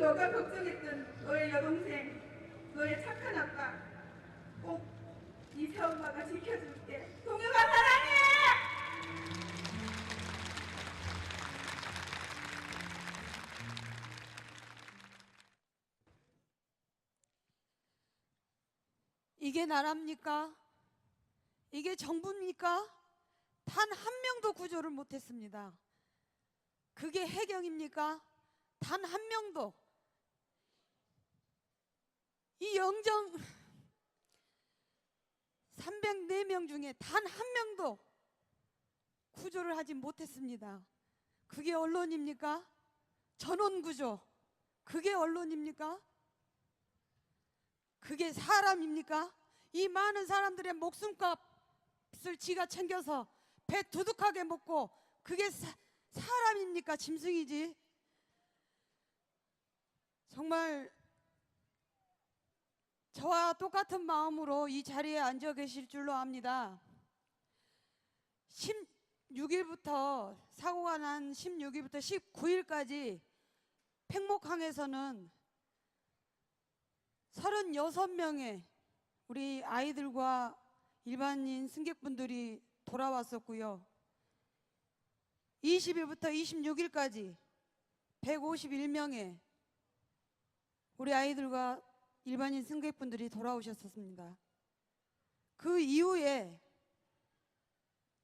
너가 걱정했던 너의 여동생, 너의 착한 아빠 꼭 이 새엄마가 지켜줄게. 동혁아 사랑해! 이게 나라입니까? 이게 정부입니까? 단 한 명도 구조를 못했습니다. 그게 해경입니까? 단 한 명도. 이 영정 304명 중에 단 한 명도 구조를 하지 못했습니다. 그게 언론입니까? 전원구조. 그게 언론입니까? 그게 사람입니까? 이 많은 사람들의 목숨값을 지가 챙겨서 배 두둑하게 먹고 그게 사람입니까? 짐승이지. 정말 저와 똑같은 마음으로 이 자리에 앉아 계실 줄로 압니다. 16일부터 사고가 난 16일부터 19일까지 팽목항에서는 36명의 우리 아이들과 일반인 승객분들이 돌아왔었고요. 20일부터 26일까지 151명의 우리 아이들과 일반인 승객분들이 돌아오셨습니다. 그 이후에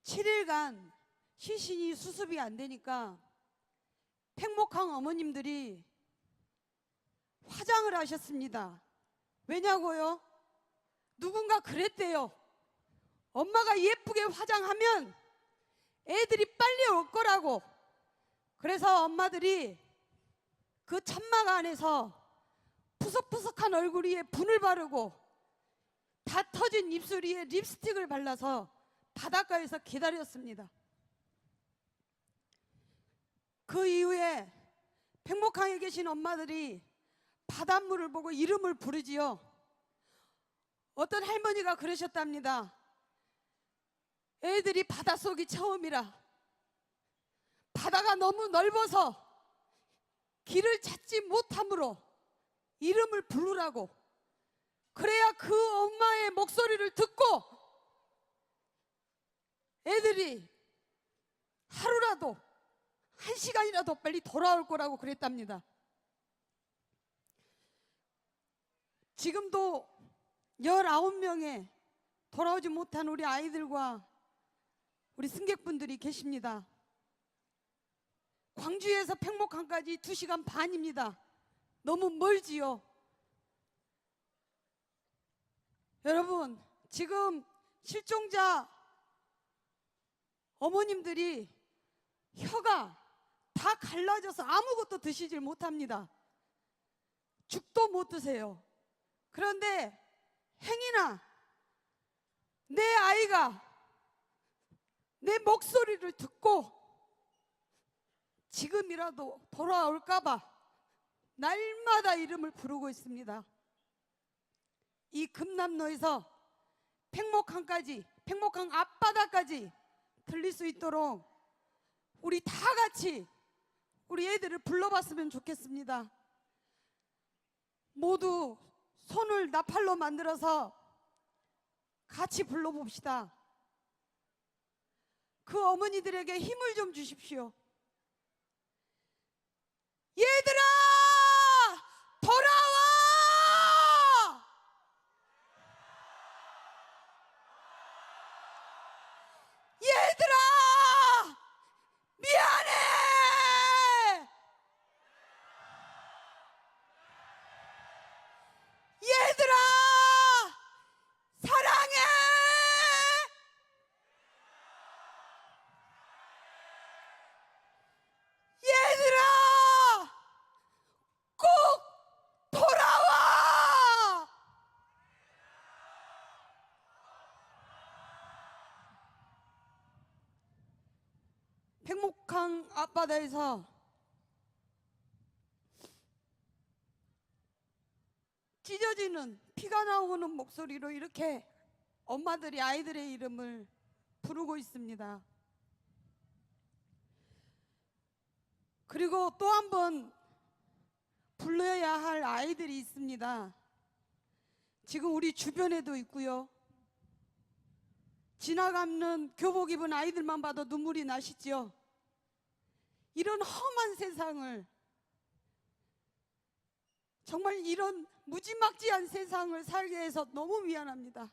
7일간 시신이 수습이 안 되니까 팽목항 어머님들이 화장을 하셨습니다. 왜냐고요? 누군가 그랬대요. 엄마가 예쁘게 화장하면 애들이 빨리 올 거라고. 그래서 엄마들이 그 천막 안에서 푸석푸석한 얼굴 위에 분을 바르고 다 터진 입술 위에 립스틱을 발라서 바닷가에서 기다렸습니다. 그 이후에 팽목항에 계신 엄마들이 바닷물을 보고 이름을 부르지요. 어떤 할머니가 그러셨답니다. 애들이 바닷속이 처음이라 바다가 너무 넓어서 길을 찾지 못함으로 이름을 부르라고. 그래야 그 엄마의 목소리를 듣고 애들이 하루라도 1시간이라도 빨리 돌아올 거라고 그랬답니다. 지금도 19명의 돌아오지 못한 우리 아이들과 우리 승객분들이 계십니다. 광주에서 팽목항까지 2시간 반입니다. 너무 멀지요. 여러분, 지금 실종자 어머님들이 혀가 다 갈라져서 아무것도 드시질 못합니다. 죽도 못 드세요. 그런데 행여나 내 아이가 내 목소리를 듣고 지금이라도 돌아올까봐 날마다 이름을 부르고 있습니다. 이 금남로에서 팽목항까지, 팽목항 앞바다까지 들릴 수 있도록 우리 다 같이 우리 애들을 불러봤으면 좋겠습니다. 모두 손을 나팔로 만들어서 같이 불러봅시다. 그 어머니들에게 힘을 좀 주십시오. 얘들아! 돌아와! 얘들아! 미안해! 얘들아! 사랑해! 얘들아! 꼭 돌아와! 팽목항 앞바다에서 찢어지는 피가 나오는 목소리로 이렇게 엄마들이 아이들의 이름을 부르고 있습니다. 그리고 또 한 번 불러야 아이들이 있습니다. 지금 우리 주변에도 있고요. 지나가는 교복 입은 아이들만 봐도 눈물이 나시죠? 이런 험한 세상을, 정말 이런 무지막지한 세상을 살게 해서 너무 미안합니다.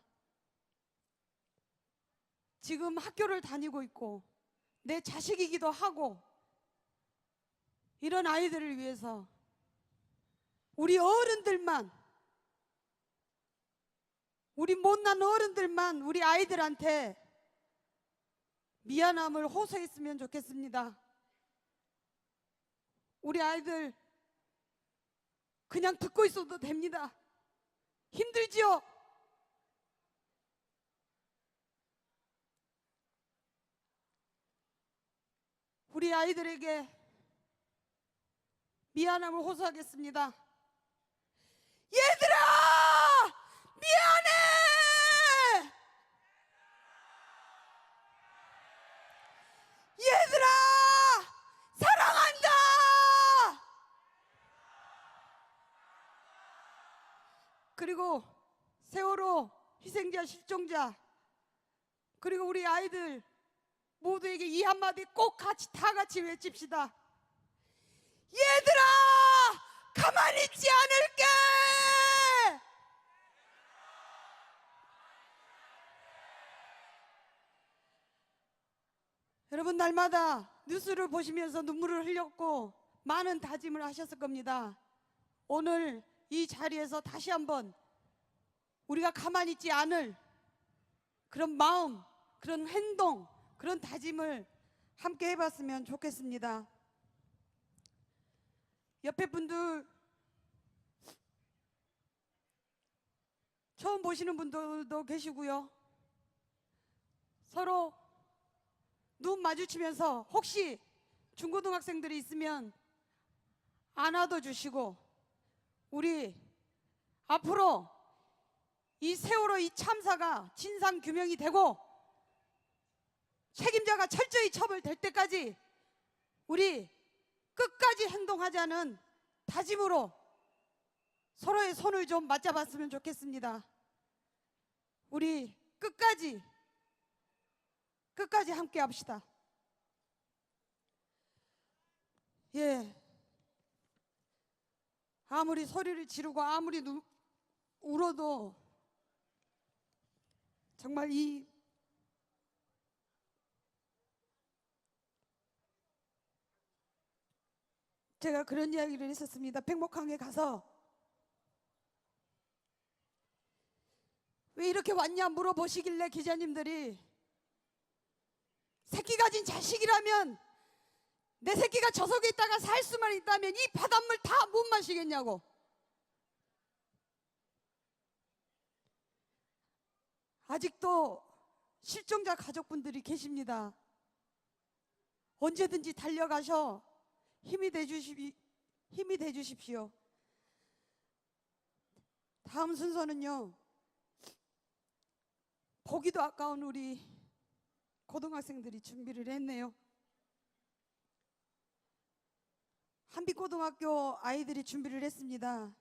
지금 학교를 다니고 있고 내 자식이기도 하고 이런 아이들을 위해서 우리 어른들만, 우리 못난 어른들만 우리 아이들한테 미안함을 호소했으면 좋겠습니다. 우리 아이들 그냥 듣고 있어도 됩니다. 힘들지요? 우리 아이들에게 미안함을 호소하겠습니다. 얘들아! 미안해! 얘들아! 사랑한다! 그리고 세월호 희생자, 실종자, 그리고 우리 아이들 모두에게 이 한마디 꼭 다 같이 외칩시다. 얘들아! 가만히 있지 않을게! 여러분, 날마다 뉴스를 보시면서 눈물을 흘렸고 많은 다짐을 하셨을 겁니다. 오늘 이 자리에서 다시 한번 우리가 가만히 있지 않을 그런 마음, 그런 행동, 그런 다짐을 함께 해봤으면 좋겠습니다. 옆에 분들, 처음 보시는 분들도 계시고요. 서로 눈 마주치면서 혹시 중고등학생들이 있으면 안아도 주시고, 우리 앞으로 이 세월호 이 참사가 진상 규명이 되고 책임자가 철저히 처벌될 때까지 우리 끝까지 행동하자는 다짐으로 서로의 손을 좀 맞잡았으면 좋겠습니다. 우리 끝까지 함께 합시다. 예. 아무리 소리를 지르고 아무리 울어도 정말 제가 그런 이야기를 했었습니다. 백목항에 가서 왜 이렇게 왔냐 물어보시길래 기자님들이 새끼 가진 자식이라면 내 새끼가 저 속에 있다가 살 수만 있다면 이 바닷물 다 못 마시겠냐고. 아직도 실종자 가족분들이 계십니다. 언제든지 달려가셔 힘이 돼주십시오. 다음 순서는요, 보기도 아까운 우리 고등학생들이 준비를 했네요. 한빛고등학교 아이들이 준비를 했습니다.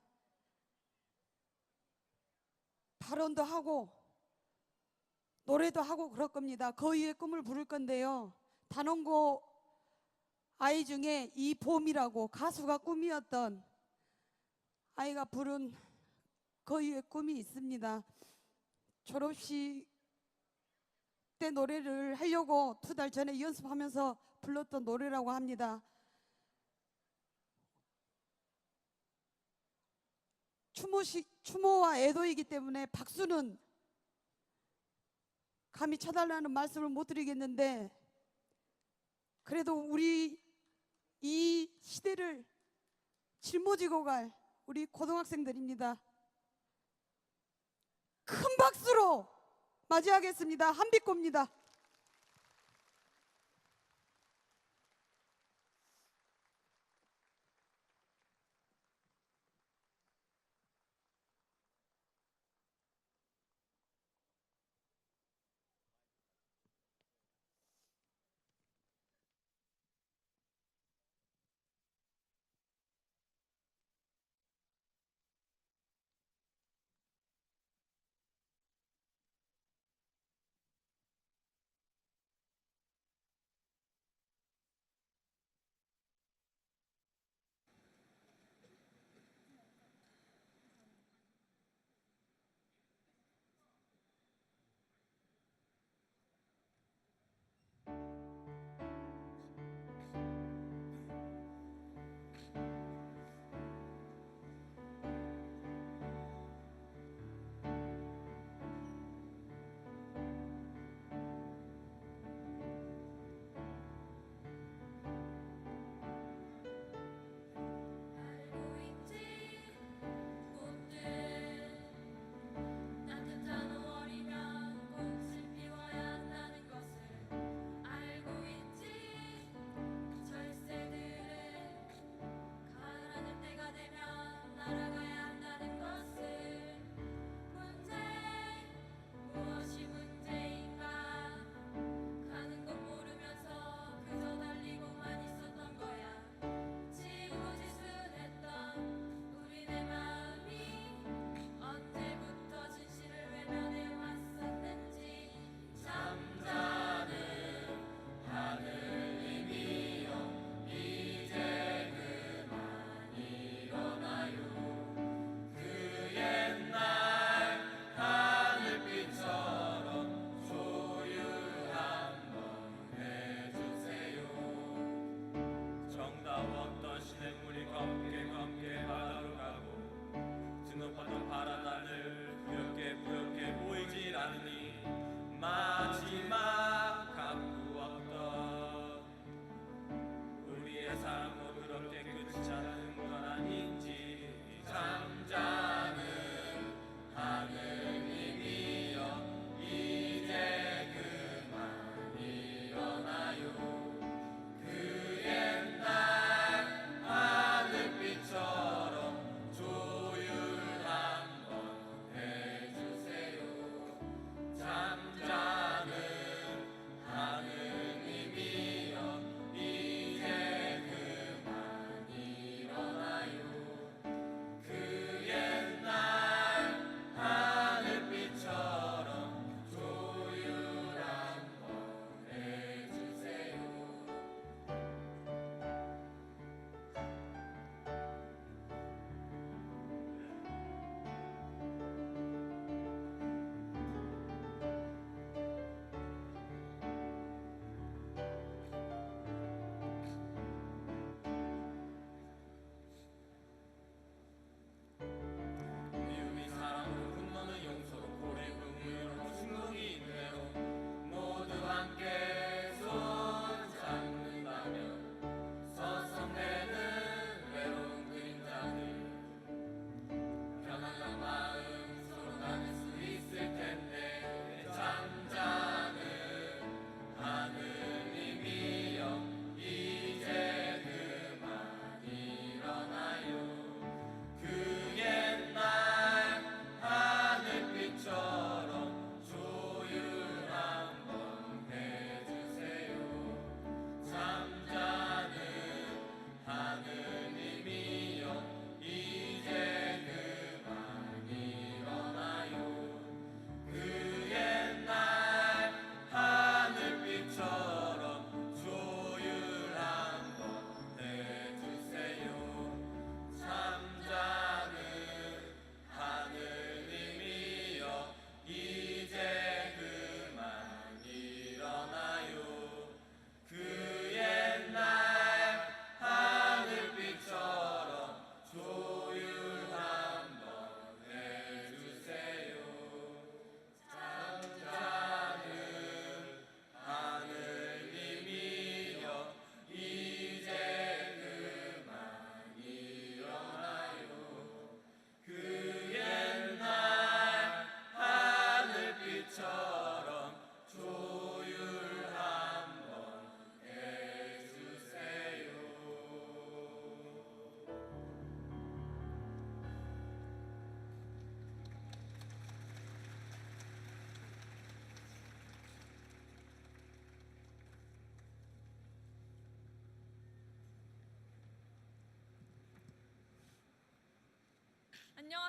발언도 하고 노래도 하고 그럴 겁니다. 거위의 꿈을 부를 건데요, 단원고 아이 중에 이봄이라고 가수가 꿈이었던 아이가 부른 거위의 꿈이 있습니다. 졸업식 때 노래를 하려고 2달 전에 연습하면서 불렀던 노래라고 합니다. 추모와 애도이기 때문에 박수는 감히 쳐달라는 말씀을 못 드리겠는데, 그래도 우리 이 시대를 짊어지고 갈 우리 고등학생들입니다. 큰 박수로 맞이하겠습니다. 한빛고입니다.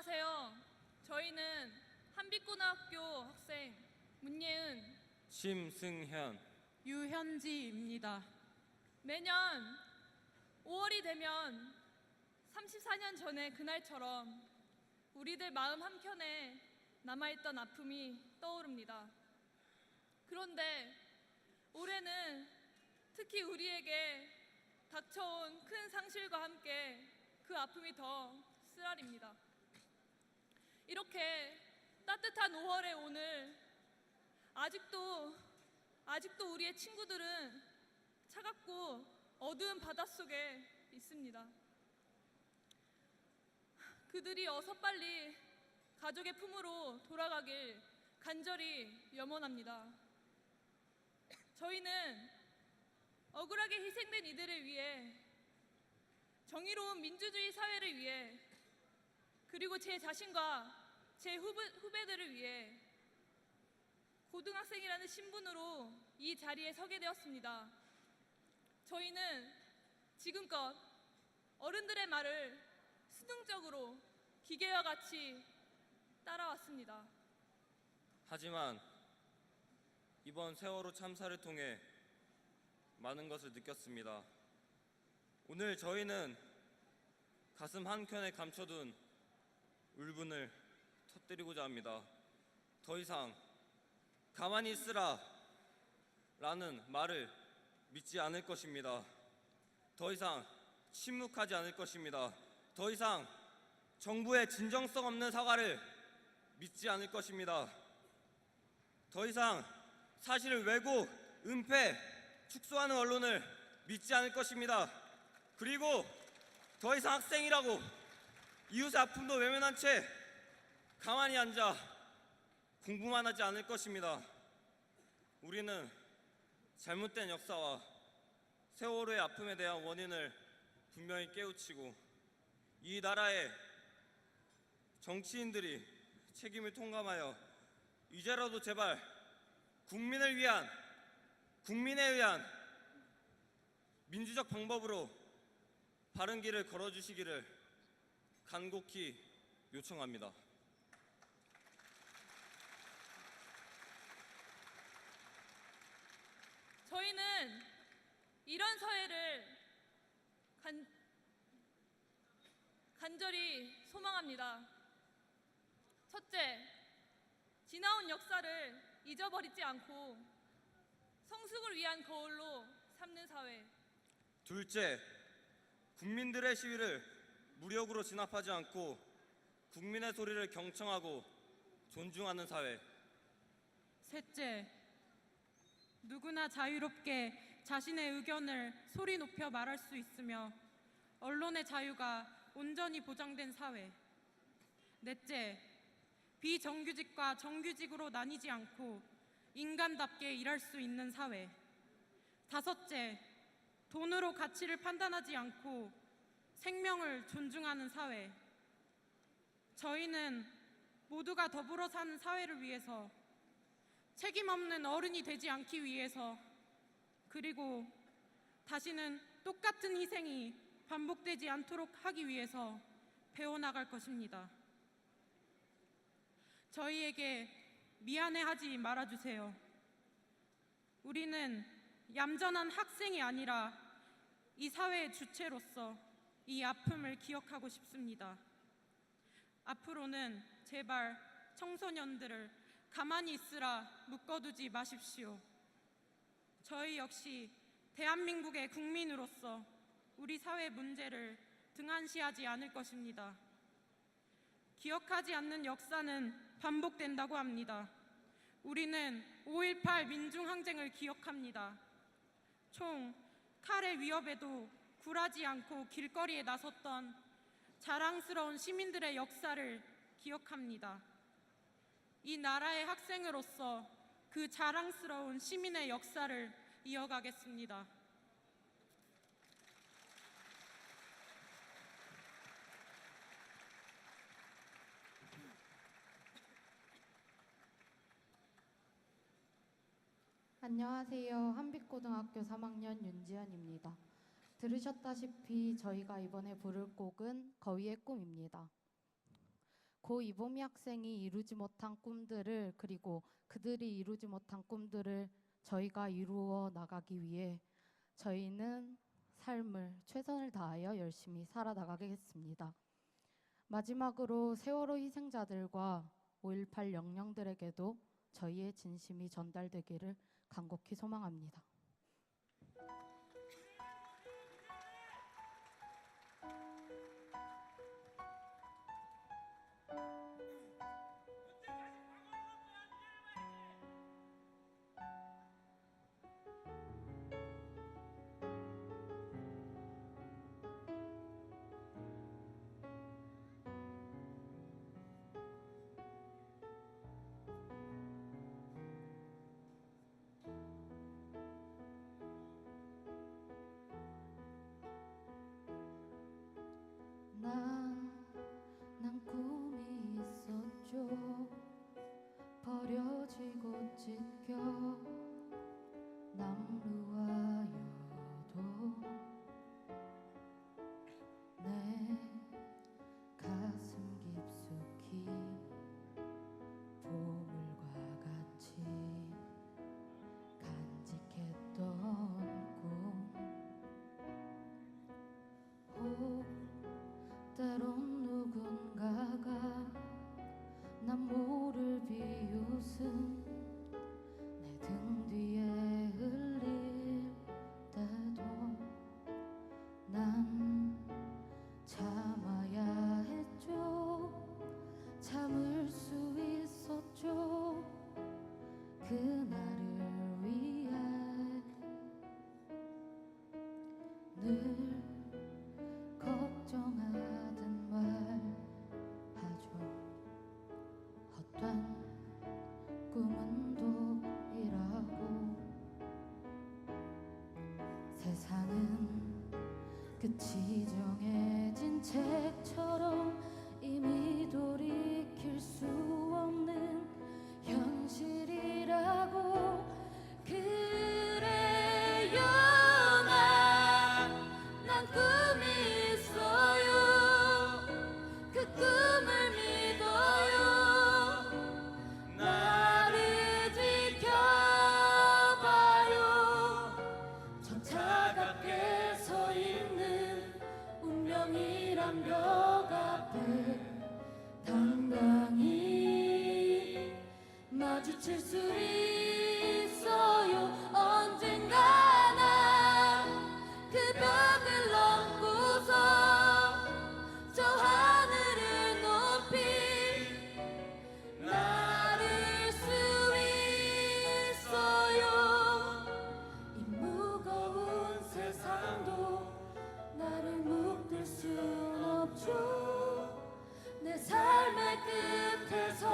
안녕하세요. 저희는 한빛고등학교 학생 문예은, 심승현, 유현지입니다. 매년 5월이 되면 34년 전의 그날처럼 우리들 마음 한켠에 남아있던 아픔이 떠오릅니다. 그런데 올해는 특히 우리에게 닥쳐온 큰 상실과 함께 그 아픔이 더 쓰라립니다. 이렇게 따뜻한 5월의 오늘, 아직도 우리의 친구들은 차갑고 어두운 바닷속에 있습니다. 그들이 어서 빨리 가족의 품으로 돌아가길 간절히 염원합니다. 저희는 억울하게 희생된 이들을 위해, 정의로운 민주주의 사회를 위해, 그리고 제 자신과 제 후배들을 위해 고등학생이라는 신분으로 이 자리에 서게 되었습니다. 저희는 지금껏 어른들의 말을 수능적으로 기계와 같이 따라왔습니다. 하지만 이번 세월호 참사를 통해 많은 것을 느꼈습니다. 오늘 저희는 가슴 한켠에 감춰둔 울분을 터뜨리고자 합니다. 더 이상 가만히 있으라 라는 말을 믿지 않을 것입니다. 더 이상 침묵하지 않을 것입니다. 더 이상 정부의 진정성 없는 사과를 믿지 않을 것입니다. 더 이상 사실을 왜곡, 은폐, 축소하는 언론을 믿지 않을 것입니다. 그리고 더 이상 학생이라고 이웃의 아픔도 외면한 채 가만히 앉아 공부만 하지 않을 것입니다. 우리는 잘못된 역사와 세월호의 아픔에 대한 원인을 분명히 깨우치고 이 나라의 정치인들이 책임을 통감하여 이제라도 제발 국민을 위한, 국민에 의한 민주적 방법으로 바른 길을 걸어주시기를 간곡히 요청합니다. 저희는 이런 사회를 간절히 소망합니다. 첫째, 지나온 역사를 잊어버리지 않고 성숙을 위한 거울로 삼는 사회. 둘째, 국민들의 시위를 무력으로 진압하지 않고 국민의 소리를 경청하고 존중하는 사회. 셋째, 누구나 자유롭게 자신의 의견을 소리 높여 말할 수 있으며 언론의 자유가 온전히 보장된 사회. 넷째, 비정규직과 정규직으로 나뉘지 않고 인간답게 일할 수 있는 사회. 다섯째, 돈으로 가치를 판단하지 않고 생명을 존중하는 사회. 저희는 모두가 더불어 사는 사회를 위해서, 책임 없는 어른이 되지 않기 위해서, 그리고 다시는 똑같은 희생이 반복되지 않도록 하기 위해서 배워나갈 것입니다. 저희에게 미안해하지 말아주세요. 우리는 얌전한 학생이 아니라 이 사회의 주체로서 이 아픔을 기억하고 싶습니다. 앞으로는 제발 청소년들을 가만히 있으라 묶어두지 마십시오. 저희 역시 대한민국의 국민으로서 우리 사회 문제를 등한시하지 않을 것입니다. 기억하지 않는 역사는 반복된다고 합니다. 우리는 5.18 민중항쟁을 기억합니다. 총, 칼의 위협에도 굴하지 않고 길거리에 나섰던 자랑스러운 시민들의 역사를 기억합니다. 이 나라의 학생으로서 그 자랑스러운 시민의 역사를 이어가겠습니다. 안녕하세요. 한빛고등학교 3학년 윤지연입니다. 들으셨다시피 저희가 이번에 부를 곡은 거위의 꿈입니다. 고 이보미 학생이 이루지 못한 꿈들을, 그리고 그들이 이루지 못한 꿈들을 저희가 이루어 나가기 위해 저희는 삶을 최선을 다하여 열심히 살아나가겠습니다. 마지막으로 세월호 희생자들과 5.18 영령들에게도 저희의 진심이 전달되기를 간곡히 소망합니다. 난 꿈이 있었죠. 버려지고 찢겨 남루하여도 내 가슴 깊숙이 보물과 같이 간직했던 꿈, 때론 누군가가 난 모를 비웃음 내 등 뒤에 흘릴 때도 난 참아야 했죠. 참을 수 있었죠. 그날을 위해 늘 걱정하던 말 하죠. 헛된 꿈은 독이라고. 세상은 끝이 정해진 책처럼 이미 돌이킬 수 없는 현실이라고. 그래요, 난 꿈이 있어요. 그 꿈을 믿어요. 나를 지켜봐요. 저 차갑게 서 있는 운명이란 벽 앞에 당당히 마주칠 수 있어요. 언젠가 난 그 벽을 넘고서 저 하늘을 높이 날을 수 있어요. 이 무거운 세상도 나를 묶을 순 없죠. 내 삶의 끝에서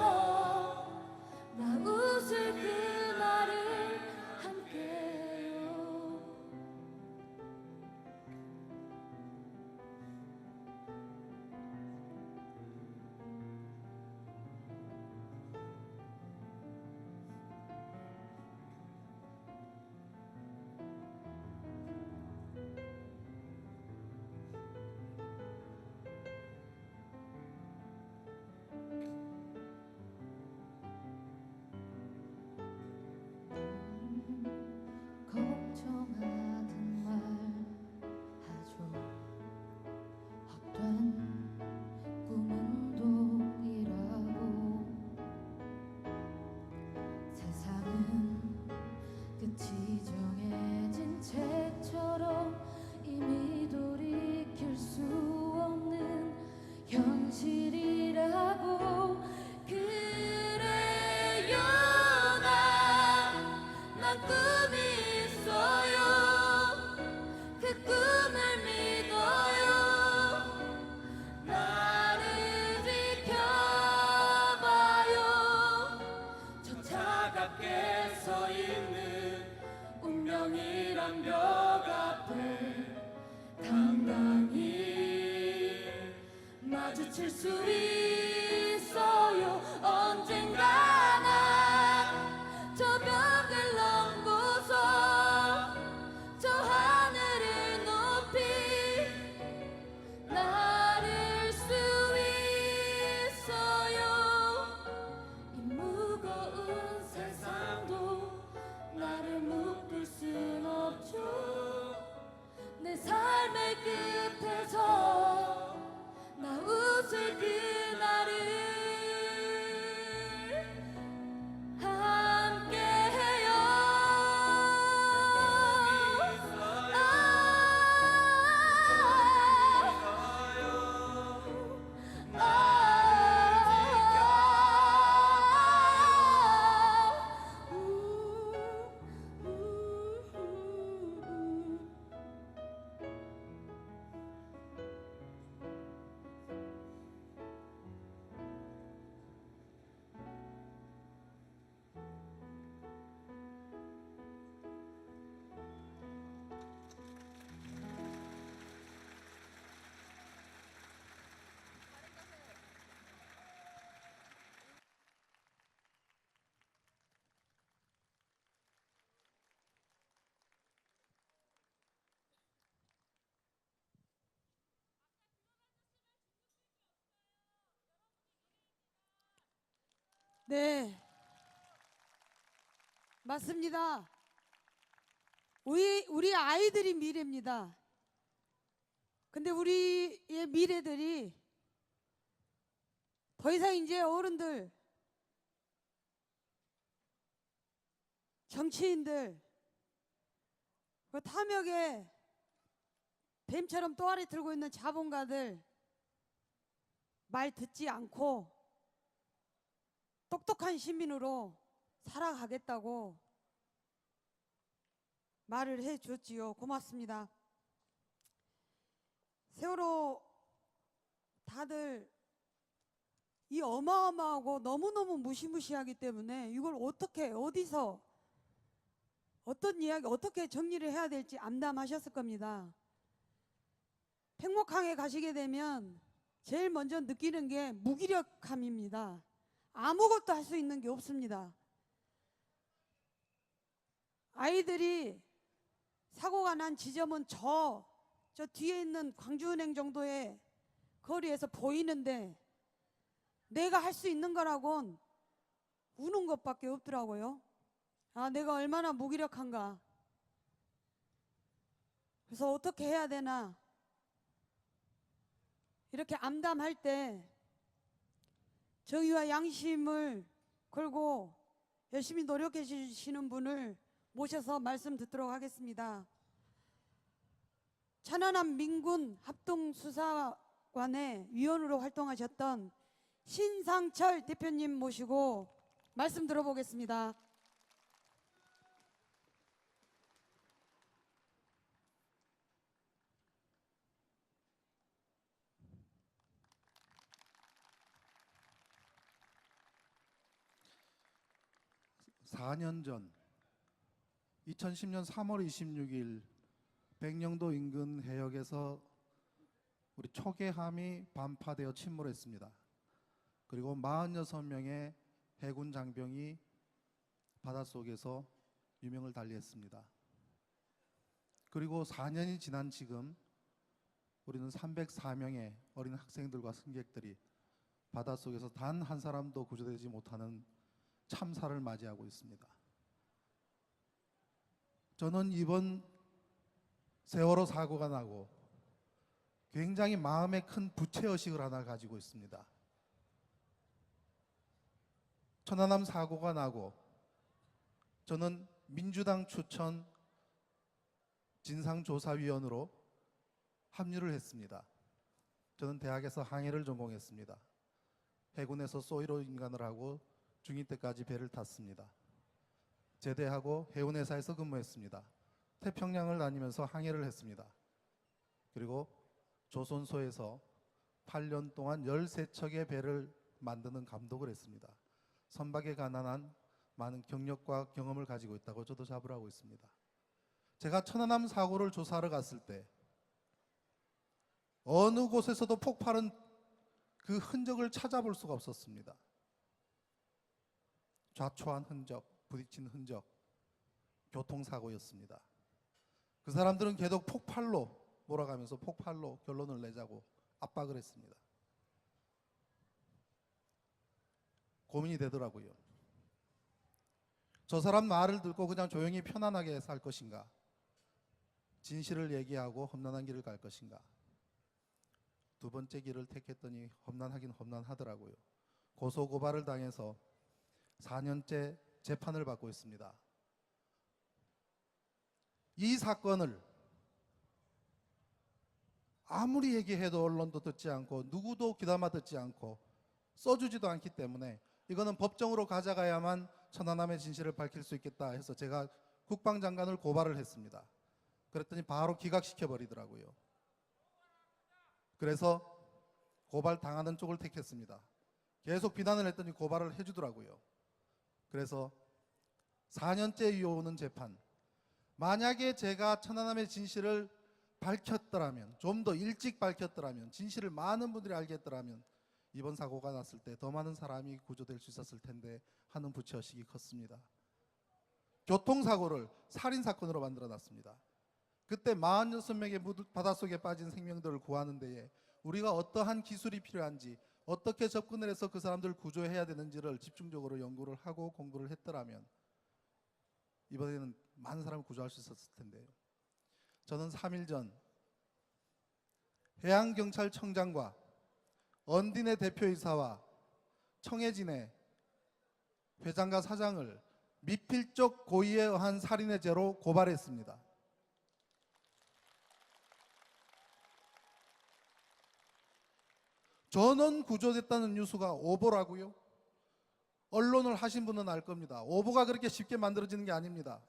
나 웃을 그날을 함께요. 걱정하던 말 하죠. 헛된 꿈은 독이라고. 세상은 끝이 정해진 책처럼 이미 돌이킬 수 없는 현실이라고. 그래요, 난 꿈이 있어요. 그 꿈을 믿어요. 나를 지켜봐요. 저 차갑게 서 있는 운명이란 벽 앞에 당당히 마주칠 수 있어요. 언젠가 난 저 벽을 넘고서 저 하늘을 높이 날을 수 있어요. 네, 맞습니다. 우리 아이들이 미래입니다. 근데 우리의 미래들이 더 이상 이제 어른들, 정치인들, 그 탐욕에 뱀처럼 또아리 들고 있는 자본가들 말 듣지 않고 똑똑한 시민으로 살아가겠다고 말을 해줬지요. 고맙습니다. 세월호 다들 이 어마어마하고 너무너무 무시무시하기 때문에 이걸 어떻게 어디서 어떤 이야기 어떻게 정리를 해야 될지 암담하셨을 겁니다. 팽목항에 가시게 되면 제일 먼저 느끼는 게 무기력함입니다. 아무것도 할 수 있는 게 없습니다. 아이들이 사고가 난 지점은 저 뒤에 있는 광주은행 정도의 거리에서 보이는데 내가 할 수 있는 거라곤 우는 것밖에 없더라고요. 아, 내가 얼마나 무기력한가. 그래서 어떻게 해야 되나. 이렇게 암담할 때 정의와 양심을 걸고 열심히 노력해 주시는 분을 모셔서 말씀 듣도록 하겠습니다. 천안함 민군 합동수사관의 위원으로 활동하셨던 신상철 대표님 모시고 말씀 들어보겠습니다. 사 년 전 2010년 3월 26일 백령도 인근 해역에서 우리 초계함이 반파되어 침몰했습니다. 그리고 46명의 해군 장병이 바닷속에서 유명을 달리했습니다. 그리고 4년이 지난 지금 우리는 304명의 어린 학생들과 승객들이 바닷속에서 단 한 사람도 구조되지 못하는 참사를 맞이하고 있습니다. 저는 이번 세월호 사고가 나고 굉장히 마음에 큰 부채의식을 하나 가지고 있습니다. 천안함 사고가 나고 저는 민주당 추천 진상조사위원으로 합류를 했습니다. 저는 대학에서 항해를 전공했습니다. 해군에서 소위로 인간을 하고 중2 때까지 배를 탔습니다. 제대하고 해운회사에서 근무했습니다. 태평양을 다니면서 항해를 했습니다. 그리고 조선소에서 8년 동안 13척의 배를 만드는 감독을 했습니다. 선박에 관한 많은 경력과 경험을 가지고 있다고 저도 자부하고 있습니다. 제가 천안함 사고를 조사하러 갔을 때 어느 곳에서도 폭발은 그 흔적을 찾아볼 수가 없었습니다. 좌초한 흔적, 부딪힌 흔적, 교통사고였습니다. 그 사람들은 계속 폭발로 몰아가면서 폭발로 결론을 내자고 압박을 했습니다. 고민이 되더라고요. 저 사람 말을 듣고 그냥 조용히 편안하게 살 것인가, 진실을 얘기하고 험난한 길을 갈 것인가. 두 번째 길을 택했더니 험난하긴 험난하더라고요. 고소고발을 당해서 4년째 재판을 받고 있습니다. 이 사건을 아무리 얘기해도 언론도 듣지 않고 누구도 귀담아 듣지 않고 써주지도 않기 때문에 이거는 법정으로 가져가야만 천안함의 진실을 밝힐 수 있겠다 해서 제가 국방장관을 고발을 했습니다. 그랬더니 바로 기각시켜 버리더라고요. 그래서 고발 당하는 쪽을 택했습니다. 계속 비난을 했더니 고발을 해주더라고요. 그래서 4년째 이어오는 재판, 만약에 제가 천안함의 진실을 밝혔더라면, 좀 더 일찍 밝혔더라면, 진실을 많은 분들이 알겠더라면 이번 사고가 났을 때 더 많은 사람이 구조될 수 있었을 텐데 하는 부채의식이 컸습니다. 교통사고를 살인사건으로 만들어놨습니다. 그때 46명의 바닷속에 빠진 생명들을 구하는 데에 우리가 어떠한 기술이 필요한지, 어떻게 접근을 해서 그 사람들을 구조해야 되는지를 집중적으로 연구를 하고 공부를 했더라면 이번에는 많은 사람을 구조할 수 있었을 텐데요. 저는 3일 전 해양경찰청장과 언딘의 대표이사와 청해진의 회장과 사장을 미필적 고의에 의한 살인의 죄로 고발했습니다. 전원 구조됐다는 뉴스가 오보라고요? 언론을 하신 분은 알 겁니다. 오보가 그렇게 쉽게 만들어지는 게 아닙니다.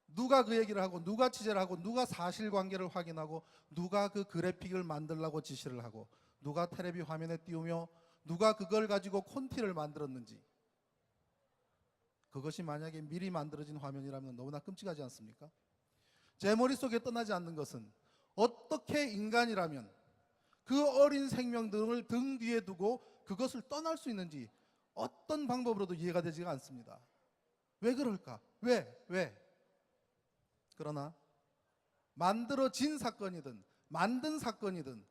누가 그 얘기를 하고, 누가 취재를 하고, 누가 사실관계를 확인하고, 누가 그 그래픽을 만들라고 지시를 하고, 누가 텔레비 화면에 띄우며 누가 그걸 가지고 콘티를 만들었는지, 그것이 만약에 미리 만들어진 화면이라면 너무나 끔찍하지 않습니까? 제 머릿속에 떠나지 않는 것은 어떻게 인간이라면 그 어린 생명들을 등 뒤에 두고 그것을 떠날 수 있는지 어떤 방법으로도 이해가 되지가 않습니다. 왜 그럴까? 왜? 그러나 만들어진 사건이든 만든 사건이든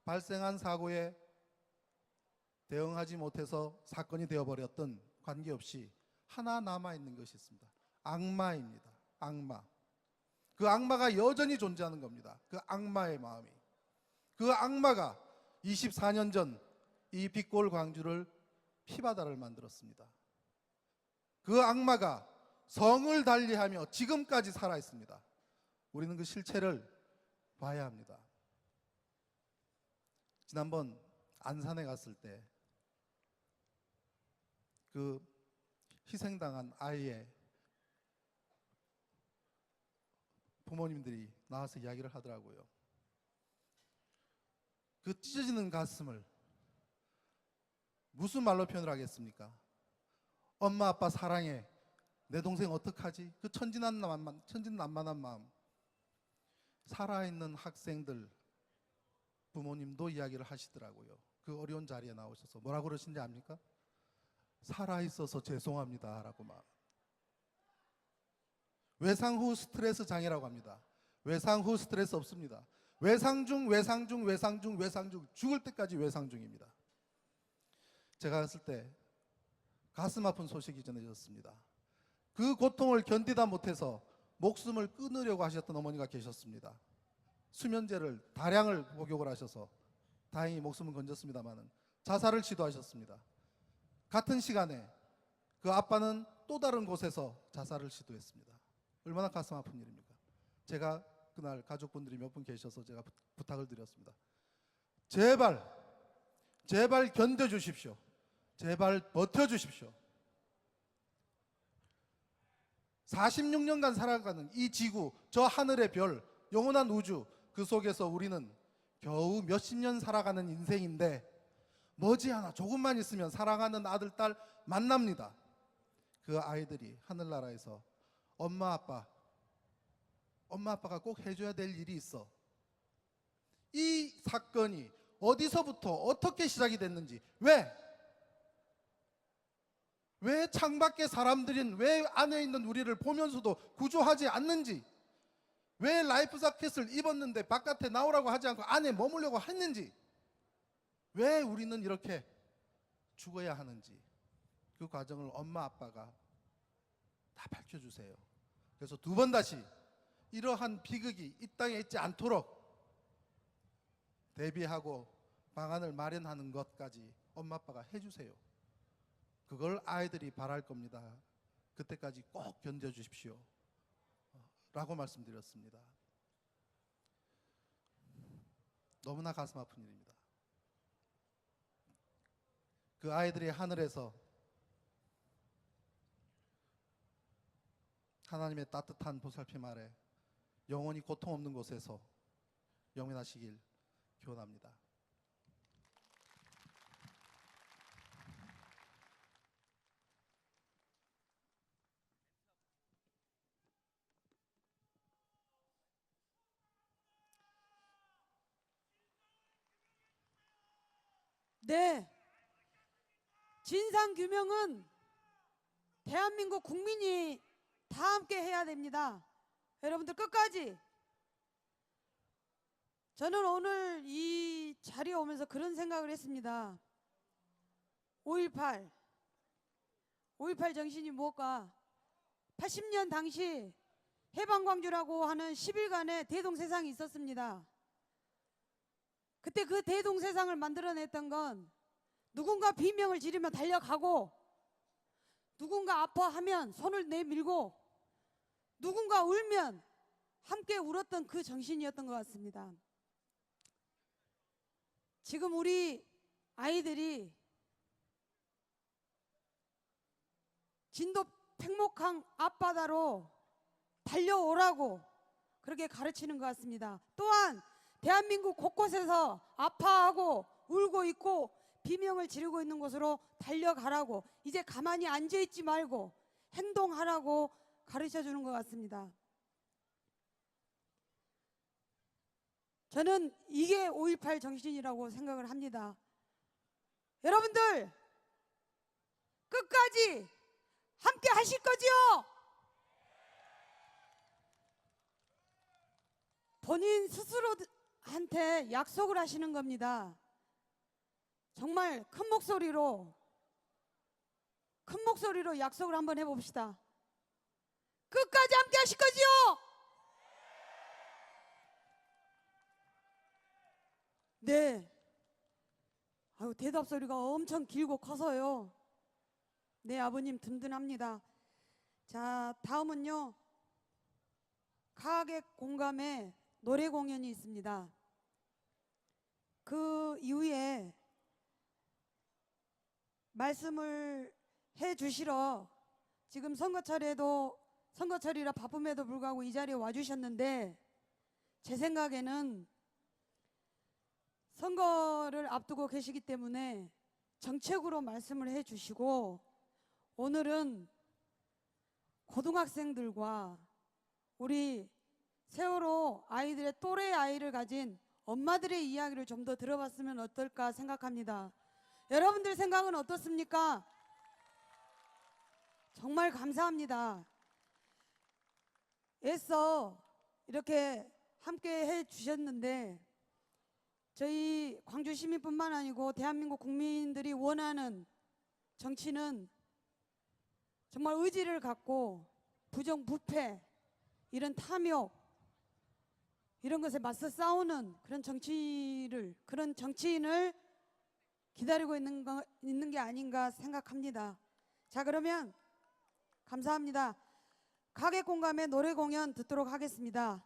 발생한 사고에 대응하지 못해서 사건이 되어버렸던 관계없이 하나 남아있는 것이 있습니다. 악마입니다. 악마. 그 악마가 여전히 존재하는 겁니다. 그 악마의 마음이. 그 악마가 24년 전 이 빛골 광주를 피바다를 만들었습니다. 그 악마가 성을 달리하며 지금까지 살아있습니다. 우리는 그 실체를 봐야 합니다. 지난번 안산에 갔을 때 그 희생당한 아이의 부모님들이 나와서 이야기를 하더라고요. 그 찢어지는 가슴을 무슨 말로 표현을 하겠습니까? 엄마 아빠 사랑해, 내 동생 어떡하지? 그 천진난만한 마음. 살아있는 학생들 부모님도 이야기를 하시더라고요. 그 어려운 자리에 나오셔서 뭐라고 그러신지 압니까? 살아있어서 죄송합니다 라고 막. 외상 후 스트레스 장애라고 합니다. 외상 후 스트레스 없습니다. 외상 중 죽을 때까지 외상 중입니다. 제가 갔을 때 가슴 아픈 소식이 전해졌습니다. 그 고통을 견디다 못해서 목숨을 끊으려고 하셨던 어머니가 계셨습니다. 수면제를 다량을 복용을 하셔서 다행히 목숨은 건졌습니다만 자살을 시도하셨습니다. 같은 시간에 그 아빠는 또 다른 곳에서 자살을 시도했습니다. 얼마나 가슴 아픈 일입니까? 제가 그날 가족분들이 몇 분 계셔서 제가 부탁을 드렸습니다. 제발 견뎌주십시오. 제발 버텨주십시오. 46년간 살아가는 이 지구, 저 하늘의 별, 영원한 우주, 그 속에서 우리는 겨우 몇십 년 살아가는 인생인데 머지않아 조금만 있으면 사랑하는 아들, 딸 만납니다. 그 아이들이 하늘나라에서 엄마 아빠가 꼭 해줘야 될 일이 있어. 이 사건이 어디서부터 어떻게 시작이 됐는지, 왜 창밖에 사람들인, 왜 안에 있는 우리를 보면서도 구조하지 않는지, 왜 라이프 자켓을 입었는데 바깥에 나오라고 하지 않고 안에 머물려고 했는지, 왜 우리는 이렇게 죽어야 하는지, 그 과정을 엄마 아빠가 다 밝혀주세요. 그래서 두 번 다시 이러한 비극이 이 땅에 있지 않도록 대비하고 방안을 마련하는 것까지 엄마 아빠가 해주세요. 그걸 아이들이 바랄 겁니다. 그때까지 꼭 견뎌주십시오 라고 말씀드렸습니다. 너무나 가슴 아픈 일입니다. 그 아이들이 하늘에서 하나님의 따뜻한 보살핌 아래 영원히 고통 없는 곳에서 영원하시길 기원합니다. 네, 진상규명은 대한민국 국민이 다 함께 해야 됩니다. 여러분들 끝까지 저는 오늘 이 자리에 오면서 그런 생각을 했습니다. 5.18 정신이 무엇까? 80년 당시 해방광주라고 하는 10일간의 대동세상이 있었습니다. 그때 그 대동세상을 만들어냈던 건 누군가 비명을 지르며 달려가고, 누군가 아파하면 손을 내밀고, 누군가 울면 함께 울었던 그 정신이었던 것 같습니다. 지금 우리 아이들이 진도 팽목항 앞바다로 달려오라고 그렇게 가르치는 것 같습니다. 또한 대한민국 곳곳에서 아파하고 울고 있고 비명을 지르고 있는 곳으로 달려가라고, 이제 가만히 앉아있지 말고 행동하라고 가르쳐주는 것 같습니다. 저는 이게 5.18 정신이라고 생각을 합니다. 여러분들 끝까지 함께 하실 거지요? 본인 스스로한테 약속을 하시는 겁니다. 정말 큰 목소리로 약속을 한번 해봅시다. 끝까지 함께 하실 거지요? 네. 아유, 대답 소리가 엄청 길고 커서요. 네, 아버님 든든합니다. 자, 다음은요. 가객 공감의 노래 공연이 있습니다. 그 이후에 말씀을 해 주시러 지금 선거철이라 바쁨에도 불구하고 이 자리에 와주셨는데, 제 생각에는 선거를 앞두고 계시기 때문에 정책으로 말씀을 해 주시고, 오늘은 고등학생들과 우리 세월호 아이들의 또래 아이를 가진 엄마들의 이야기를 좀 더 들어봤으면 어떨까 생각합니다. 여러분들 생각은 어떻습니까? 정말 감사합니다. 애써 이렇게 함께 해 주셨는데, 저희 광주 시민뿐만 아니고 대한민국 국민들이 원하는 정치는 정말 의지를 갖고 부정부패, 이런 탐욕, 이런 것에 맞서 싸우는 그런 정치인을 기다리고 있는 게 아닌가 생각합니다. 자, 그러면 감사합니다. 가객 공감의 노래 공연 듣도록 하겠습니다.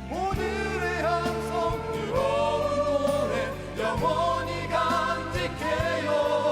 오늘의 함성 뜨거운 노래 영원히 간직해요.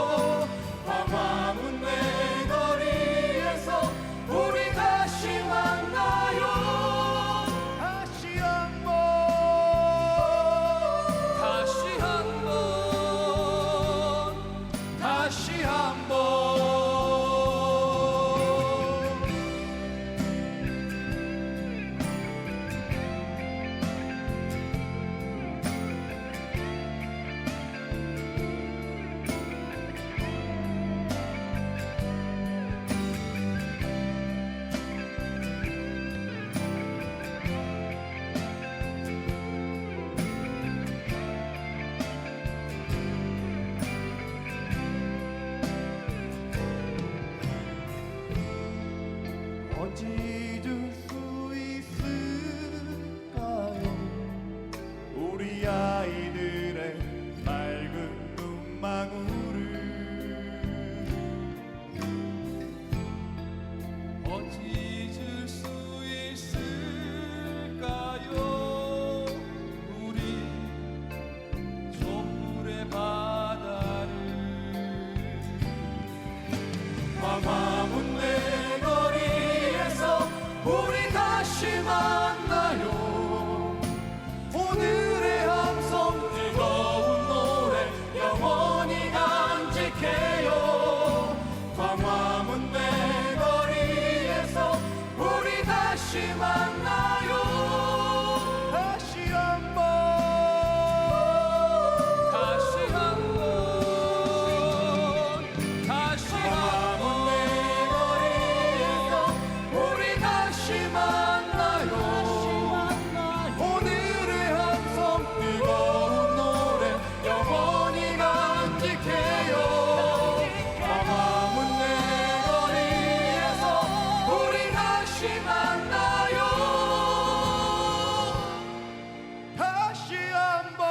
어찌 잊을 수 있을까요? 우리 아이들의 맑은 눈망울을 어찌 잊을 수 있을까요? 우리 촛불의 바다를 광화문내 거리에서 우리 다시 만나요. 오늘의 함성 뜨거운 노래 영원히 간직해요. 광화문내 거리에서 우리 다시 만나요. 다시 한번 다시 한번 다시 한번 내 거리에서 우리 다시 만나요. 오늘의 함성 뜨거운 노래 영원히 간직해요. 광화문 내 거리에서 우리 다시 만나요. 다시 한번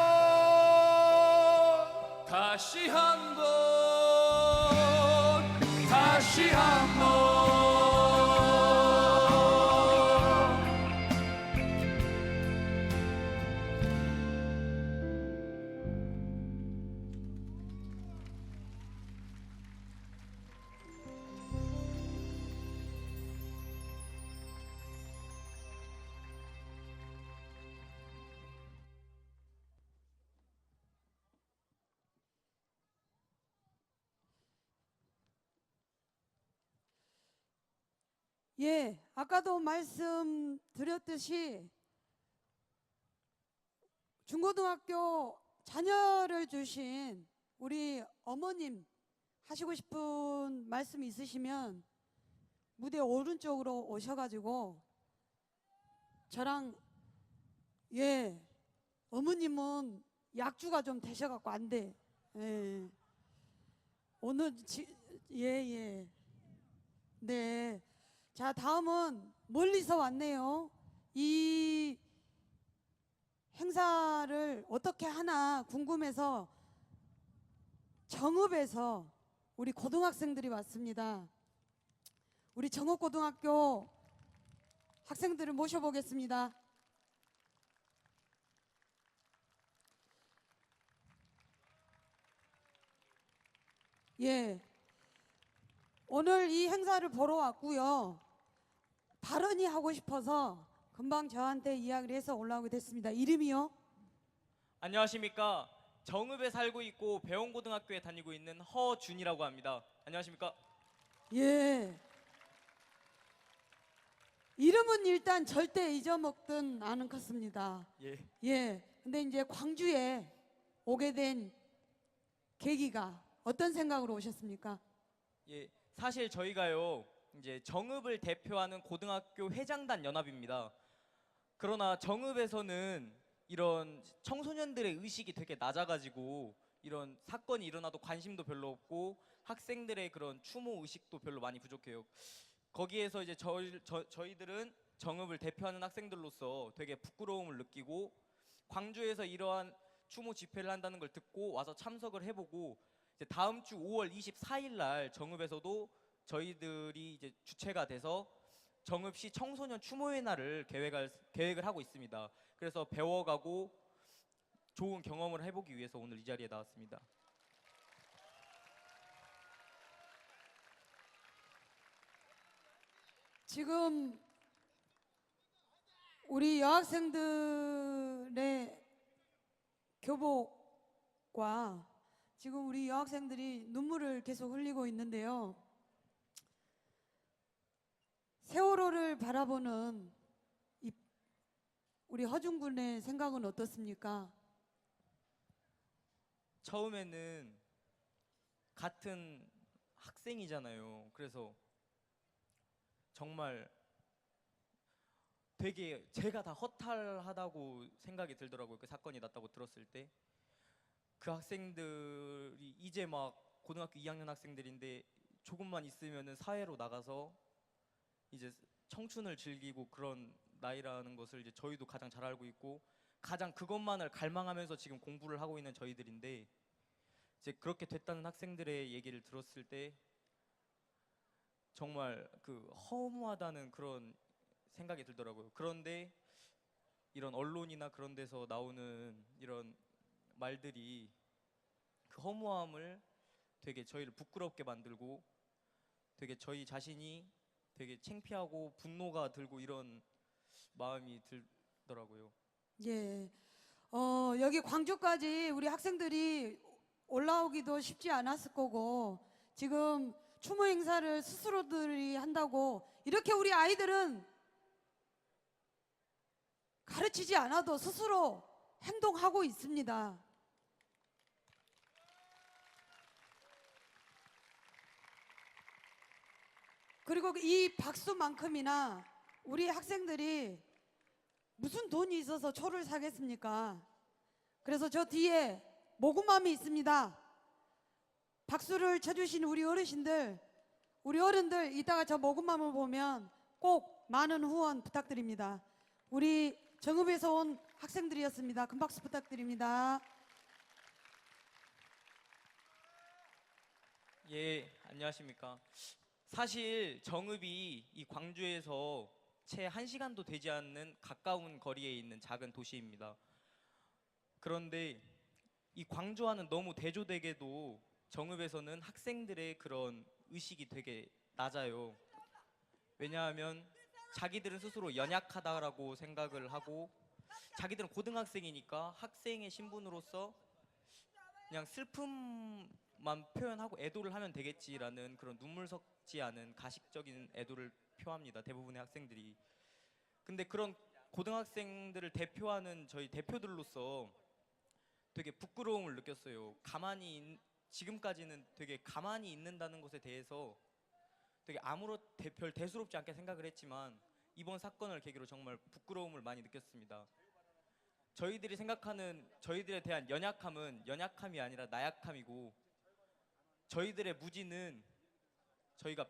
다시 한번 다시 한번 예, 아까도 말씀드렸듯이 중고등학교 자녀를 주신 우리 어머님 하시고 싶은 말씀 있으시면 무대 오른쪽으로 오셔가지고 저랑 예, 어머님은 약주가 좀 되셔갖고 안 돼. 예. 오늘 예. 네. 자, 다음은 멀리서 왔네요. 이 행사를 어떻게 하나 궁금해서 정읍에서 우리 고등학생들이 왔습니다. 우리 정읍고등학교 학생들을 모셔보겠습니다. 예. 오늘 이 행사를 보러 왔고요. 발언이 하고 싶어서 금방 저한테 이야기를 해서 올라오게 됐습니다. 이름이요? 안녕하십니까. 정읍에 살고 있고 배원고등학교에 다니고 있는 허준이라고 합니다. 안녕하십니까. 예. 이름은 일단 절대 잊어먹든 않은 컸습니다. 예. 예. 근데 이제 광주에 오게 된 계기가 어떤 생각으로 오셨습니까? 예. 사실 저희가요, 이제 정읍을 대표하는 고등학교 회장단 연합입니다. 그러나 정읍에서는 이런 청소년들의 의식이 되게 낮아가지고 이런 사건이 일어나도 관심도 별로 없고 학생들의 그런 추모 의식도 별로 많이 부족해요. 거기에서 이제 저희들은 정읍을 대표하는 학생들로서 되게 부끄러움을 느끼고 광주에서 이러한 추모 집회를 한다는 걸 듣고 와서 참석을 해보고 이제 다음 주 5월 24일 날 정읍에서도 저희들이 이제 주체가 돼서 정읍시 청소년 추모회 날을 계획을 하고 있습니다. 그래서 배워가고 좋은 경험을 해보기 위해서 오늘 이 자리에 나왔습니다. 지금 우리 여학생들의 교복과 지금 우리 여학생들이 눈물을 계속 흘리고 있는데요. 세월호를 바라보는 우리 허준 군의 생각은 어떻습니까? 처음에는 같은 학생이잖아요. 그래서 정말 되게 제가 다 허탈하다고 생각이 들더라고요. 그 사건이 났다고 들었을 때. 그 학생들이 이제 막 고등학교 2학년 학생들인데 조금만 있으면은 사회로 나가서 이제 청춘을 즐기고 그런 나이라는 것을 이제 저희도 가장 잘 알고 있고 가장 그것만을 갈망하면서 지금 공부를 하고 있는 저희들인데 이제 그렇게 됐다는 학생들의 얘기를 들었을 때 정말 그 허무하다는 그런 생각이 들더라고요. 그런데 이런 언론이나 그런 데서 나오는 이런 말들이 그 허무함을 되게 저희를 부끄럽게 만들고 되게 저희 자신이 되게 창피하고 분노가 들고 이런 마음이 들더라고요. 예. 여기 광주까지 우리 학생들이 올라오기도 쉽지 않았을 거고 지금 추모 행사를 스스로들이 한다고 이렇게 우리 아이들은 가르치지 않아도 스스로 행동하고 있습니다. 그리고 이 박수만큼이나 우리 학생들이 무슨 돈이 있어서 초를 사겠습니까? 그래서 저 뒤에 모금함이 있습니다. 박수를 쳐주신 우리 어르신들, 우리 어른들 이따가 저 모금함을 보면 꼭 많은 후원 부탁드립니다. 우리 정읍에서 온 학생들이었습니다. 큰 박수 부탁드립니다. 예, 안녕하십니까. 사실 정읍이 이 광주에서 채 1시간도 되지 않는 가까운 거리에 있는 작은 도시입니다. 그런데 이 광주와는 너무 대조되게도 정읍에서는 학생들의 그런 의식이 되게 낮아요. 왜냐하면 자기들은 스스로 연약하다라고 생각을 하고 자기들은 고등학생이니까 학생의 신분으로서 그냥 슬픔만 표현하고 애도를 하면 되겠지라는 그런 눈물 섞지 않은 가식적인 애도를 표합니다. 대부분의 학생들이. 근데 그런 고등학생들을 대표하는 저희 대표들로서 되게 부끄러움을 느꼈어요. 지금까지는 되게 가만히 있는다는 것에 대해서 되게 별 대수롭지 않게 생각을 했지만 이번 사건을 계기로 정말 부끄러움을 많이 느꼈습니다. 저희들이 생각하는 저희들에 대한 연약함은 연약함이 아니라 나약함이고 저희들의 무지는 저희가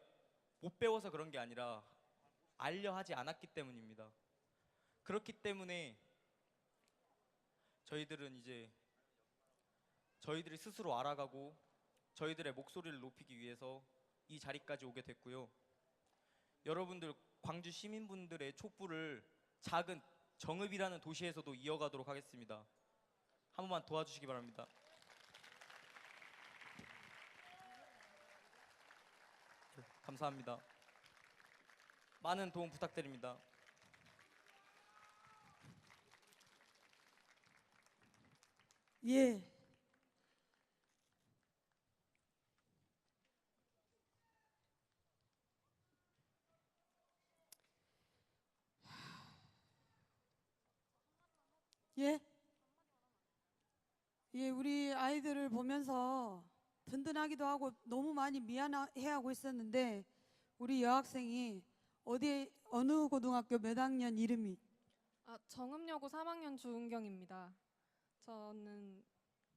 못 배워서 그런 게 아니라 알려 하지 않았기 때문입니다. 그렇기 때문에 저희들은 이제 저희들이 스스로 알아가고 저희들의 목소리를 높이기 위해서 이 자리까지 오게 됐고요. 여러분들 광주 시민분들의 촛불을 작은 정읍이라는 도시에서도 이어가도록 하겠습니다. 한 번만 도와주시기 바랍니다. 감사합니다. 많은 도움 부탁드립니다. 예. 예? 예, 우리 아이들을 보면서 든든하기도 하고 너무 많이 미안해하고 있었는데 우리 여학생이 어느 고등학교 몇 학년 이름이? 정읍여고 3학년 주은경입니다.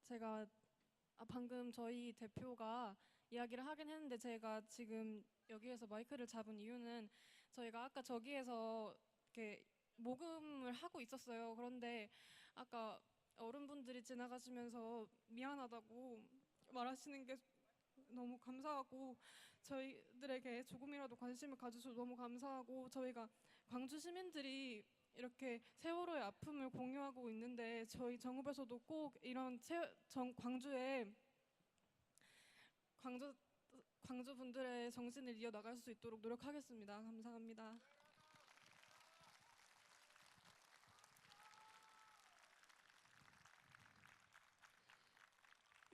제가 방금 저희 대표가 이야기를 하긴 했는데 제가 지금 여기에서 마이크를 잡은 이유는 저희가 아까 저기에서 이렇게 모금을 하고 있었어요. 그런데 아까 어른분들이 지나가시면서 미안하다고 말하시는 게 너무 감사하고 저희들에게 조금이라도 관심을 가져줘서 너무 감사하고 저희가 광주 시민들이 이렇게 세월호의 아픔을 공유하고 있는데 저희 정읍에서도 꼭 이런 광주 분들의 정신을 이어나갈 수 있도록 노력하겠습니다. 감사합니다.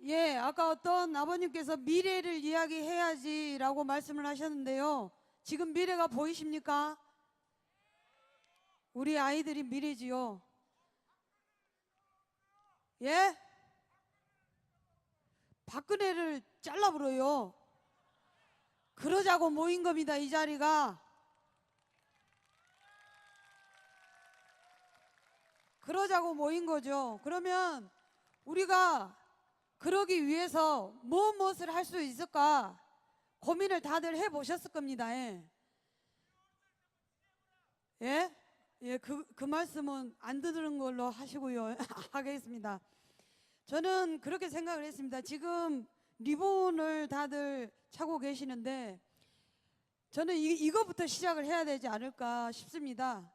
예, 아까 어떤 아버님께서 미래를 이야기해야지라고 말씀을 하셨는데요. 지금 미래가 보이십니까? 우리 아이들이 미래지요. 예? 박근혜를 잘라버려요. 그러자고 모인 겁니다, 이 자리가. 그러자고 모인 거죠. 그러면 우리가 그러기 위해서 무엇을 할 수 있을까 고민을 다들 해보셨을 겁니다. 예. 예? 예, 그 말씀은 안 듣는 걸로 하시고요. 하겠습니다. 저는 그렇게 생각을 했습니다. 지금 리본을 다들 차고 계시는데 저는 이거부터 시작을 해야 되지 않을까 싶습니다.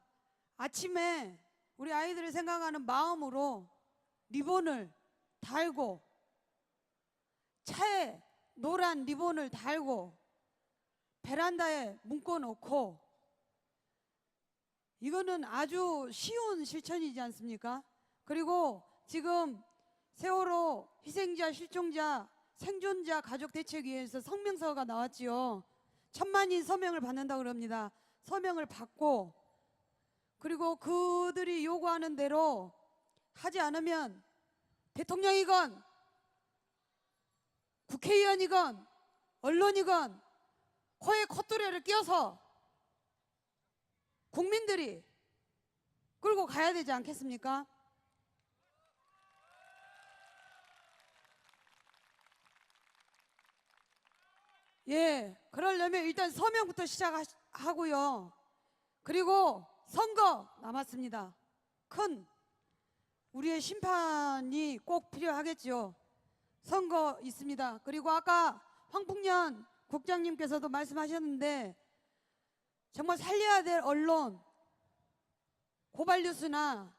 아침에 우리 아이들을 생각하는 마음으로 리본을 달고 차에 노란 리본을 달고 베란다에 묶어놓고 이거는 아주 쉬운 실천이지 않습니까? 그리고 지금 세월호 희생자, 실종자, 생존자 가족 대책위에서 성명서가 나왔지요. 1000만인 서명을 받는다고 그럽니다. 서명을 받고 그리고 그들이 요구하는 대로 하지 않으면 대통령이건 국회의원이건 언론이건 코에 콧뚜레를 껴서 국민들이 끌고 가야 되지 않겠습니까? 예, 그러려면 일단 서명부터 시작하고요. 그리고 선거 남았습니다. 큰 우리의 심판이 꼭 필요하겠죠. 선거 있습니다. 그리고 아까 황풍년 국장님께서도 말씀하셨는데 정말 살려야 될 언론, 고발뉴스나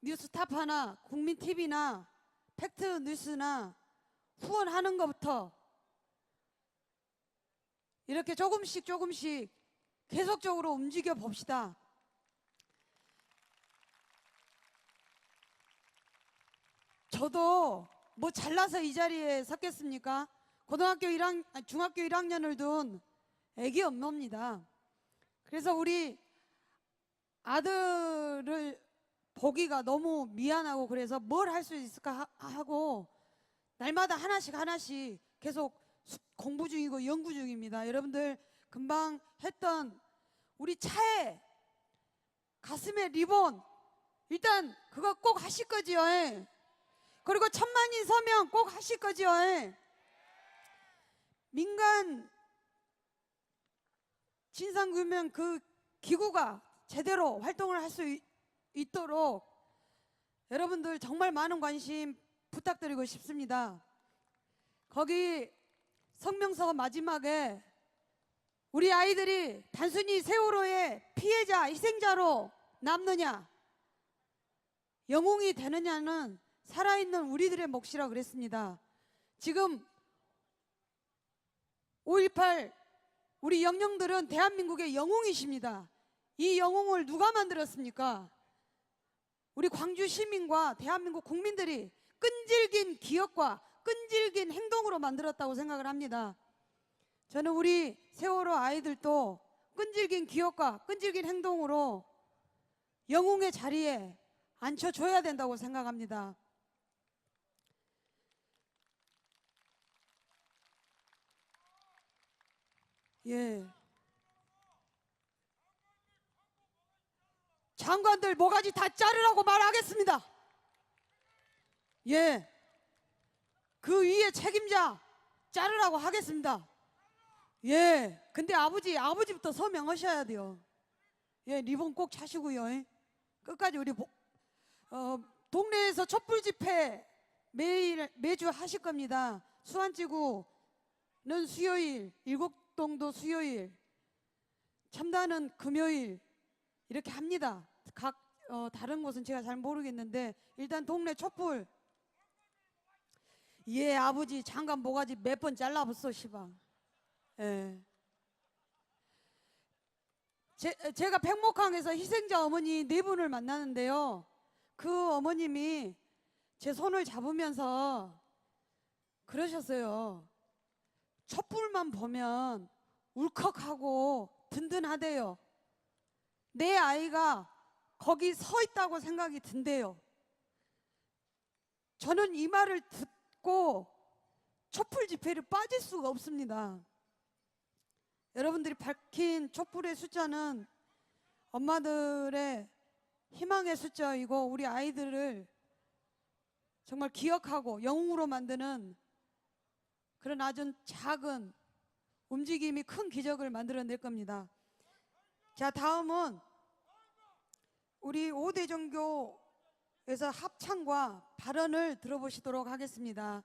뉴스타파나 국민TV나 팩트뉴스나 후원하는 것부터 이렇게 조금씩 계속적으로 움직여 봅시다. 저도 뭐 잘나서 이 자리에 섰겠습니까? 중학교 1학년을 둔 애기 엄마입니다. 그래서 우리 아들을 보기가 너무 미안하고 그래서 뭘 할 수 있을까 하고 날마다 하나씩 계속 공부 중이고 연구 중입니다. 여러분들 금방 했던 우리 차에 가슴에 리본 일단 그거 꼭 하실 거지요. 그리고 1000만인 서명 꼭 하실 거지요. 민간 진상규명 그 기구가 제대로 활동을 할 수 있도록 여러분들 정말 많은 관심 부탁드리고 싶습니다. 거기 성명서 마지막에 우리 아이들이 단순히 세월호의 피해자, 희생자로 남느냐 영웅이 되느냐는 살아있는 우리들의 몫이라 그랬습니다. 지금 5.18 우리 영령들은 대한민국의 영웅이십니다. 이 영웅을 누가 만들었습니까? 우리 광주 시민과 대한민국 국민들이 끈질긴 기억과 끈질긴 행동으로 만들었다고 생각을 합니다. 저는 우리 세월호 아이들도 끈질긴 기억과 끈질긴 행동으로 영웅의 자리에 앉혀줘야 된다고 생각합니다. 예. 장관들 모가지 다 자르라고 말하겠습니다. 예. 그 위에 책임자 자르라고 하겠습니다. 예. 근데 아버지부터 서명하셔야 돼요. 예, 리본 꼭 차시고요. 끝까지 우리 동네에서 촛불 집회 매주 하실 겁니다. 수안지구는 수요일, 일곡동도 수요일, 첨단은 금요일 이렇게 합니다. 다른 곳은 제가 잘 모르겠는데 일단 동네 촛불. 예, 아버지 장관 모가지 몇 번 잘라봤어 시방. 예. 제가 백목항에서 희생자 어머니 4분을 만나는데요. 그 어머님이 제 손을 잡으면서 그러셨어요. 촛불만 보면 울컥하고 든든하대요. 내 아이가 거기 서 있다고 생각이 든대요. 저는 이 말을 듣고 촛불 집회를 빠질 수가 없습니다. 여러분들이 밝힌 촛불의 숫자는 엄마들의 희망의 숫자이고 우리 아이들을 정말 기억하고 영웅으로 만드는 그런 아주 작은 움직임이 큰 기적을 만들어낼 겁니다. 자, 다음은 우리 5대 종교에서 합창과 발언을 들어보시도록 하겠습니다.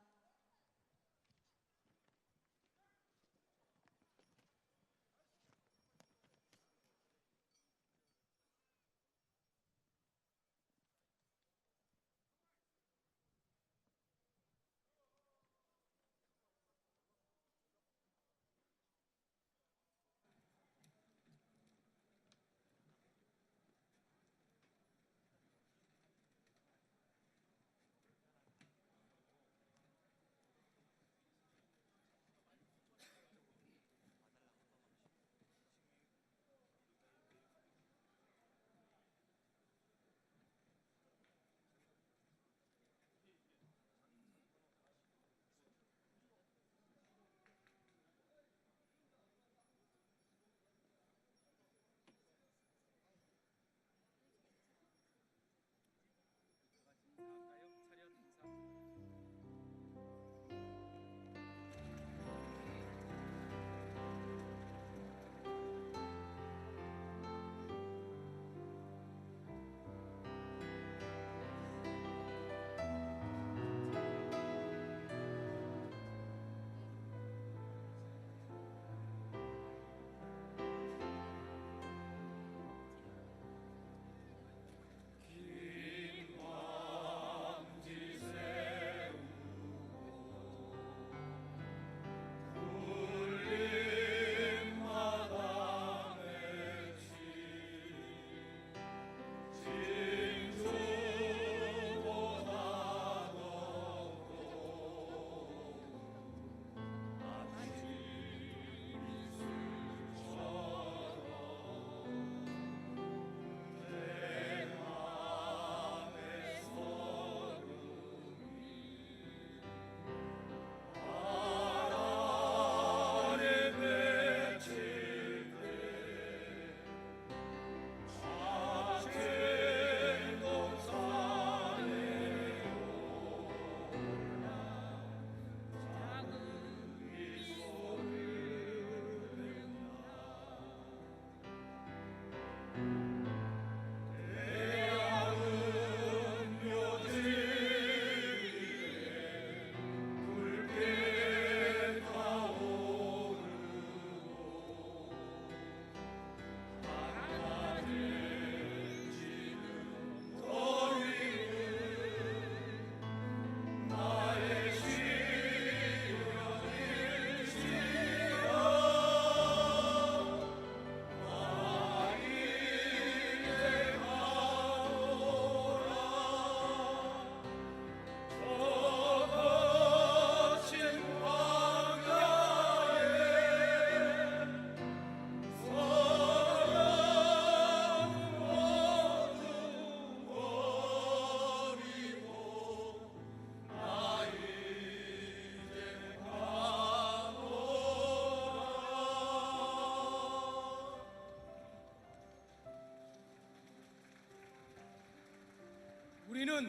우리는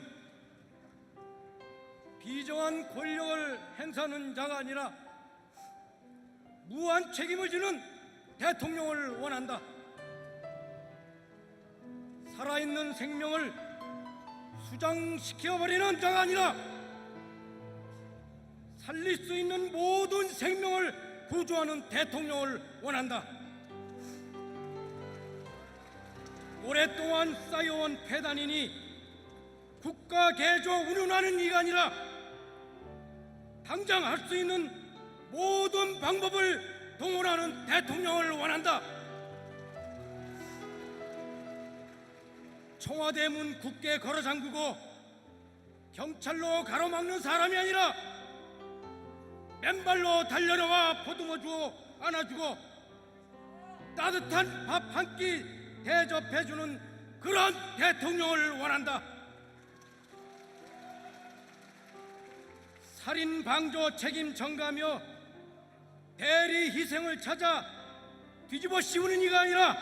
비정한 권력을 행사하는 자가 아니라 무한 책임을 지는 대통령을 원한다. 살아있는 생명을 수장시켜버리는 자가 아니라 살릴 수 있는 모든 생명을 구조하는 대통령을 원한다. 오랫동안 쌓여온 폐단이니 국가 개조 운운하는 이가 아니라 당장 할 수 있는 모든 방법을 동원하는 대통령을 원한다. 청와대 문 굳게 걸어 잠그고 경찰로 가로막는 사람이 아니라 맨발로 달려나와 보듬어주고 안아주고 따뜻한 밥 한 끼 대접해주는 그런 대통령을 원한다. 살인 방조 책임 전가하며 대리 희생을 찾아 뒤집어 씌우는 이가 아니라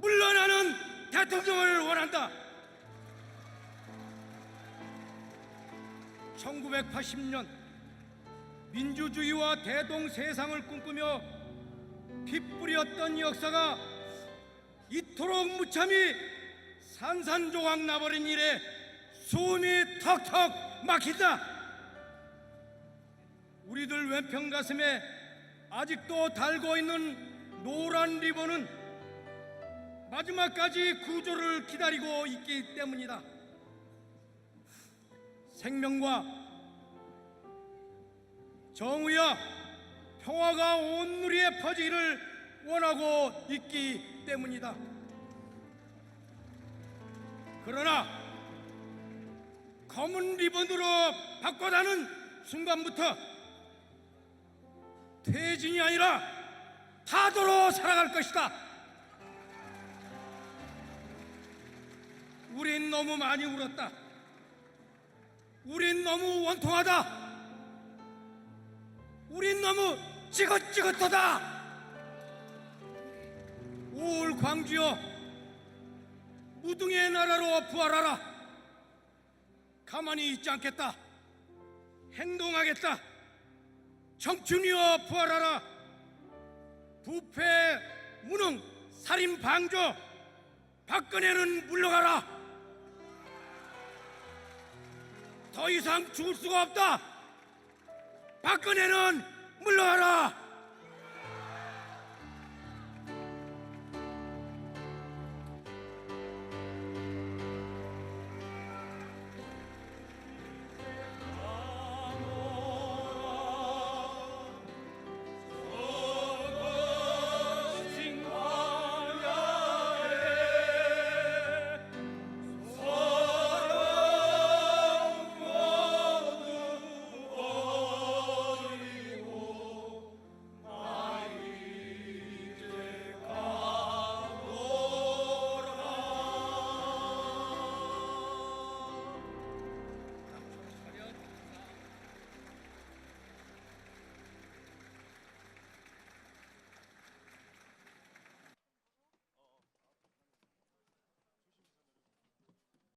물러나는 대통령을 원한다. 1980년 민주주의와 대동 세상을 꿈꾸며 피 뿌렸던 역사가 이토록 무참히 산산조각 나버린 일에 숨이 턱턱 막힌다. 우리들 왼편 가슴에 아직도 달고 있는 노란 리본은 마지막까지 구조를 기다리고 있기 때문이다. 생명과 정의와 평화가 온 누리에 퍼지기를 원하고 있기 때문이다. 그러나 검은 리본으로 바꿔다는 순간부터 퇴진이 아니라 타도로 살아갈 것이다. 우린 너무 많이 울었다. 우린 너무 원통하다. 우린 너무 지긋지긋하다. 올 광주여, 무등의 나라로 부활하라. 가만히 있지 않겠다. 행동하겠다. 청춘이여 부활하라. 부패, 무능, 살인, 방조, 박근혜는 물러가라. 더 이상 죽을 수가 없다. 박근혜는 물러가라.